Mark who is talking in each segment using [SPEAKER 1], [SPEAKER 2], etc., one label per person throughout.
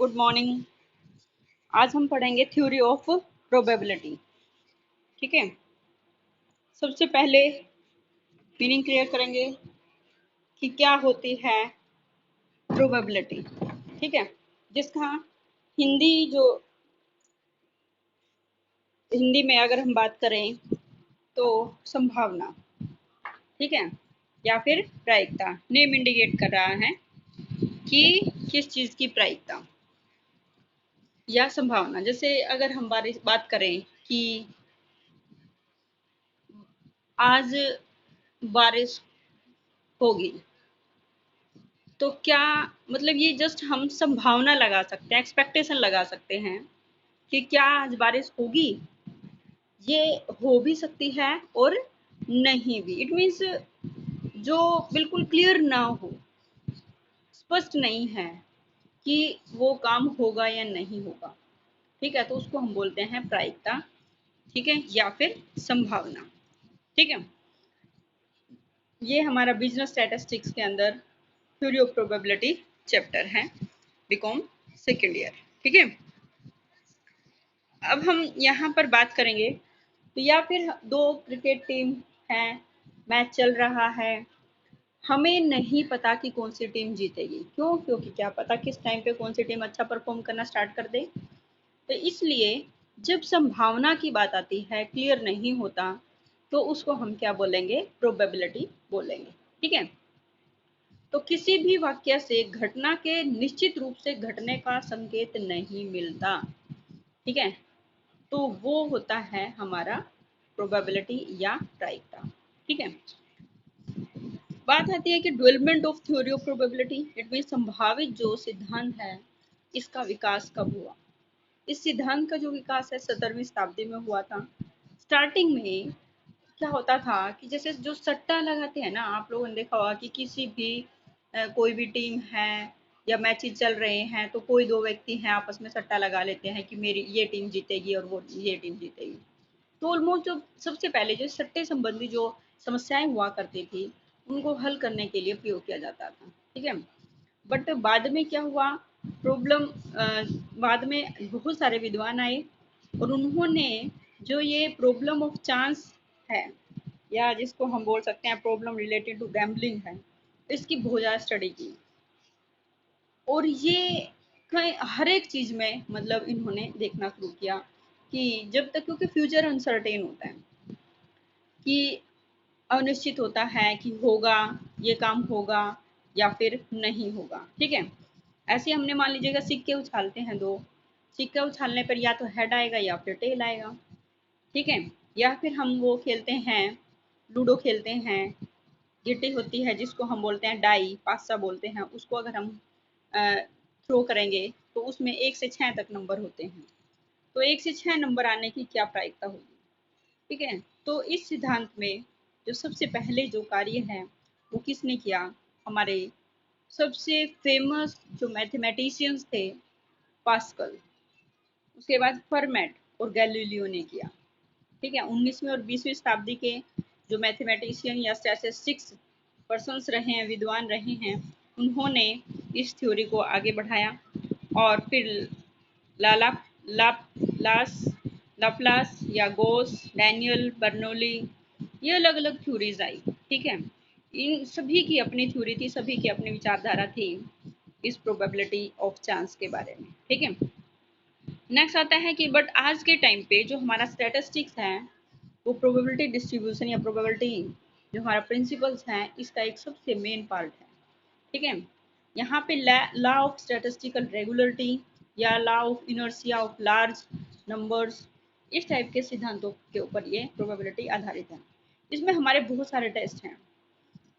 [SPEAKER 1] Good morning. आज हम पढ़ेंगे थ्योरी ऑफ प्रोबेबिलिटी। ठीक है, सबसे पहले मीनिंग क्लियर करेंगे कि क्या होती है प्रोबेबिलिटी। ठीक है, जिसका हिंदी जो हिंदी में अगर हम बात करें तो संभावना, ठीक है, या फिर प्रायिकता। नेम इंडिकेट कर रहा है कि किस चीज़ की प्रायिकता या संभावना। जैसे अगर हम बात करें कि आज बारिश होगी, तो क्या मतलब ये जस्ट हम संभावना लगा सकते हैं, एक्सपेक्टेशन लगा सकते हैं कि क्या आज बारिश होगी। ये हो भी सकती है और नहीं भी। इट मीन्स जो बिल्कुल क्लियर ना हो, स्पष्ट नहीं है कि वो काम होगा या नहीं होगा। ठीक है, तो उसको हम बोलते हैं प्रायिकता, ठीक है, या फिर संभावना। ठीक है, ये हमारा बिजनेस स्टैटिस्टिक्स के अंदर थ्योरी ऑफ प्रोबेबिलिटी चैप्टर है, बीकॉम सेकेंड ईयर। ठीक है, अब हम यहाँ पर बात करेंगे तो या फिर दो क्रिकेट टीम है, मैच चल रहा है, हमें नहीं पता कि कौन सी टीम जीतेगी। क्यों? क्योंकि क्या पता किस टाइम पे कौन सी टीम अच्छा परफॉर्म करना स्टार्ट कर दे। तो इसलिए जब संभावना की बात आती है, क्लियर नहीं होता, तो उसको हम क्या बोलेंगे? प्रोबेबिलिटी बोलेंगे। ठीक है, तो किसी भी वाक्य से घटना के निश्चित रूप से घटने का संकेत नहीं मिलता। ठीक है, तो वो होता है हमारा प्रोबेबिलिटी या प्रायिकता। ठीक है, बात आती है कि development of theory of probability. It mean संभावित जो सिद्धांत है, इसका विकास कब हुआ। इस सिद्धांत का जो विकास है 17वीं शताब्दी में हुआ था। स्टार्टिंग में क्या होता था कि जैसे जो सट्टा लगाते हैं ना, आप लोगों ने देखा होगा कि किसी भी कोई भी टीम है या मैचेस चल रहे हैं, तो कोई दो व्यक्ति हैं आपस में सट्टा लगा लेते हैं कि मेरी ये टीम जीतेगी और वो ये टीम जीतेगी। तो ऑलमोस्ट जो सबसे पहले जो सट्टे संबंधी जो समस्याएं हुआ करती थी, उनको हल करने के लिए प्रयोग किया जाता था। ठीक है, बट बाद में क्या हुआ, प्रॉब्लम बाद में बहुत सारे विद्वान आए और उन्होंने जो ये प्रॉब्लम ऑफ चांस है, या जिसको हम बोल सकते हैं प्रॉब्लम रिलेटेड टू गैम्बलिंग है, इसकी बहुत ज़्यादा स्टडी की। और ये हर एक चीज़ में मतलब इन्होंने देखना शुरू किया कि जब तक, क्योंकि फ्यूचर अनसर्टेन होता है, कि अनिश्चित होता है कि होगा, ये काम होगा या फिर नहीं होगा। ठीक है, ऐसे हमने मान लीजिएगा सिक्के उछालते हैं दो, सिक्के उछालने पर या तो हेड आएगा या फिर टेल आएगा। ठीक है, या फिर हम वो खेलते हैं, लूडो खेलते हैं, गिट्टी होती है जिसको हम बोलते हैं डाई, पासा बोलते हैं उसको, अगर हम थ्रो करेंगे तो उसमें 1 से 6 तक नंबर होते हैं। तो 1 से 6 नंबर आने की क्या प्रायिकता होगी। ठीक है, तो इस सिद्धांत में जो सबसे पहले जो कार्य है वो किसने किया? हमारे सबसे फेमस जो मैथमेटिशियंस थे, पास्कल, उसके बाद फर्मेट और गैलीलियो ने किया। ठीक है, 19वीं और 20वीं शताब्दी के जो मैथमेटिशियन या स्टैटिस्टिक्स पर्सन्स रहे हैं, विद्वान रहे हैं, उन्होंने इस थ्योरी को आगे बढ़ाया। और फिर लाला लाप्लास लाप्लास या गोस, डैनियल, बर्नौली, ये अलग अलग थ्योरीज आई। ठीक है, इन सभी की अपनी थ्योरी थी, सभी की अपनी विचारधारा थी इस प्रोबेबिलिटी ऑफ चांस के बारे में। ठीक है, नेक्स्ट आता है कि बट आज के टाइम पे जो हमारा स्टैटिस्टिक्स है, वो प्रोबेबिलिटी डिस्ट्रीब्यूशन या प्रोबेबिलिटी जो हमारा प्रिंसिपल्स हैं, इसका एक सबसे मेन पार्ट है। ठीक है, यहाँ पे लॉ ऑफ स्टैटिस्टिकल रेगुलरिटी या law of inertia of large numbers, इस टाइप के सिद्धांतों के ऊपर ये प्रोबेबिलिटी आधारित है। इसमें हमारे बहुत सारे टेस्ट हैं।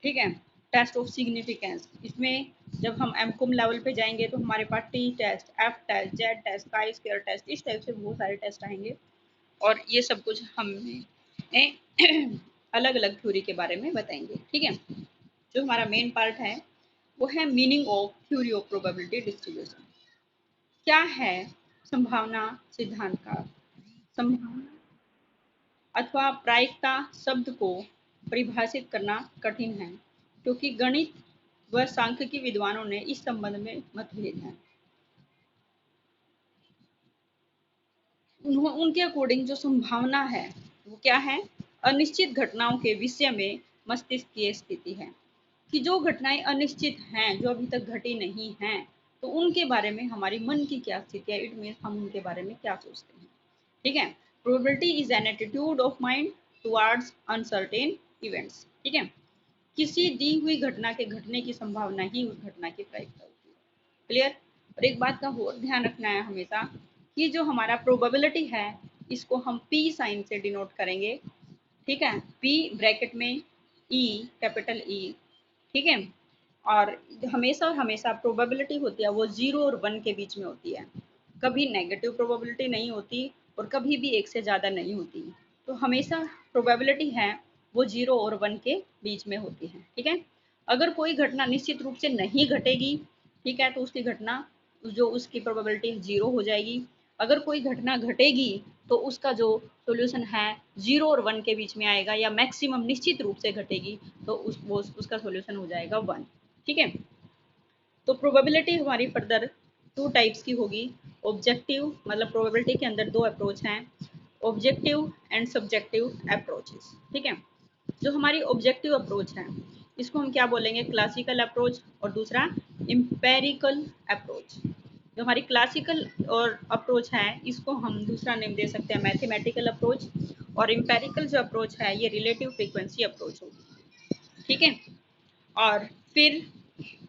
[SPEAKER 1] ठीक है, टेस्ट ऑफ सिग्निफिकेंस, इसमें जब हम एमकॉम लेवल पे जाएंगे तो हमारे पास T test, F test, Z test, chi square test, इस टाइप से बहुत सारे टेस्ट आएंगे। और ये सब कुछ हमने अलग अलग थ्योरी के बारे में बताएंगे। ठीक है, जो हमारा मेन पार्ट है वो है meaning of theory of probability distribution. क्या है संभावना सिद्धांत का? संभावना अथवा प्रायिकता शब्द को परिभाषित करना कठिन है, क्योंकि गणित व सांख्यिकी विद्वानों ने इस संबंध में मतभेद हैं। उनके अकॉर्डिंग जो संभावना है वो क्या है, अनिश्चित घटनाओं के विषय में मस्तिष्क की स्थिति है कि जो घटनाएं अनिश्चित हैं, जो अभी तक घटी नहीं हैं, तो उनके बारे में हमारी मन की क्या स्थिति है, इट मीन हम उनके बारे में क्या सोचते हैं। ठीक है। Probability is an attitude of mind towards uncertain events. ठीक है। किसी दी हुई घटना के घटने की संभावना ही उस घटना की प्रायिकता होती है। क्लियर। और एक बात का और ध्यान रखना है हमेशा कि जो हमारा प्रोबेबिलिटी है इसको हम पी साइन से डिनोट करेंगे। ठीक है। पी ब्रैकेट में ई, कैपिटल ई। ठीक है। और हमेशा और हमेशा प्रोबेबिलिटी होती है वो 0 और 1 के बीच में होती है, कभी नेगेटिव प्रोबेबिलिटी नहीं होती और कभी भी एक से ज़्यादा नहीं होती। तो हमेशा प्रोबेबिलिटी है वो 0 और 1 के बीच में होती है। ठीक है। अगर कोई घटना निश्चित रूप से नहीं घटेगी, ठीक है, तो उसकी घटना जो उसकी प्रोबेबिलिटी 0 हो जाएगी। अगर कोई घटना घटेगी तो उसका जो सॉल्यूशन है 0 और 1 के बीच में आएगा, या मैक्सिमम निश्चित रूप से घटेगी तो उसका सॉल्यूशन हो जाएगा 1। ठीक है। तो प्रोबेबिलिटी हमारी फर्दर टू टाइप्स की होगी। ऑब्जेक्टिव मतलब प्रोबेबिलिटी के अंदर दो अप्रोच हैं, ऑब्जेक्टिव एंड सब्जेक्टिव अप्रोचेस। ठीक है। जो हमारी ऑब्जेक्टिव अप्रोच है इसको हम क्या बोलेंगे, क्लासिकल अप्रोच, और दूसरा इम्पेरिकल अप्रोच। जो हमारी क्लासिकल और अप्रोच है इसको हम दूसरा नेम दे सकते हैं मैथमेटिकल अप्रोच, और इम्पेरिकल जो अप्रोच है ये रिलेटिव फ्रीक्वेंसी अप्रोच होगी। ठीक है। और फिर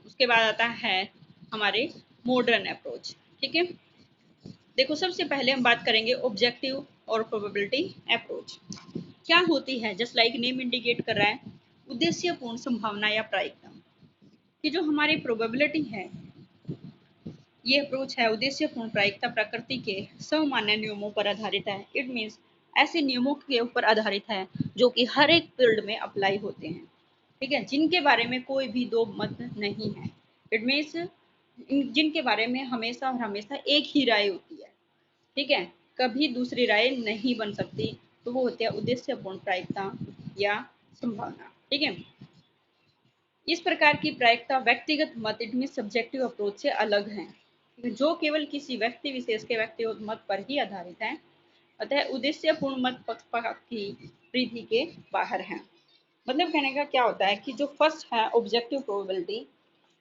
[SPEAKER 1] उसके बाद आता है हमारे मॉडर्न अप्रोच। ठीक है। देखो सबसे पहले हम बात करेंगे ऑब्जेक्टिव और प्रोबेबिलिटी अप्रोच। क्या होती है, जस्ट लाइक नेम इंडिकेट कर रहा है, उद्देश्यपूर्ण संभावना या प्रायिकता। कि जो हमारी प्रोबेबिलिटी है ये अप्रोच है उद्देश्यपूर्ण प्रायिकता प्रकृति के सामान्य नियमों पर आधारित है। इट मीन्स ऐसे नियमों के ऊपर आधारित है जो कि हर एक फील्ड में अप्लाई होते हैं। ठीक है। जिनके बारे में कोई भी दो मत नहीं है। इट मीन्स जिनके बारे में हमेशा और हमेशा एक ही राय होती है। ठीक है। कभी दूसरी राय नहीं बन सकती। तो वो होते हैं उद्देश्यपूर्ण प्रायिकता या संभावना। ठीक है। इस प्रकार की प्रायिकता व्यक्तिगत मत इट मीन सब्जेक्टिव अप्रोच से अलग है, जो केवल किसी व्यक्ति विशेष के व्यक्तिगत मत पर ही आधारित है। अतः उद्देश्यपूर्ण मत पक्षपात की परिधि के बाहर है। मतलब कहने का क्या होता है कि जो फर्स्ट है ऑब्जेक्टिव प्रोबेबिलिटी,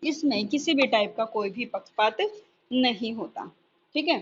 [SPEAKER 1] इसमें किसी भी टाइप का कोई भी पक्षपात नहीं होता। ठीक है।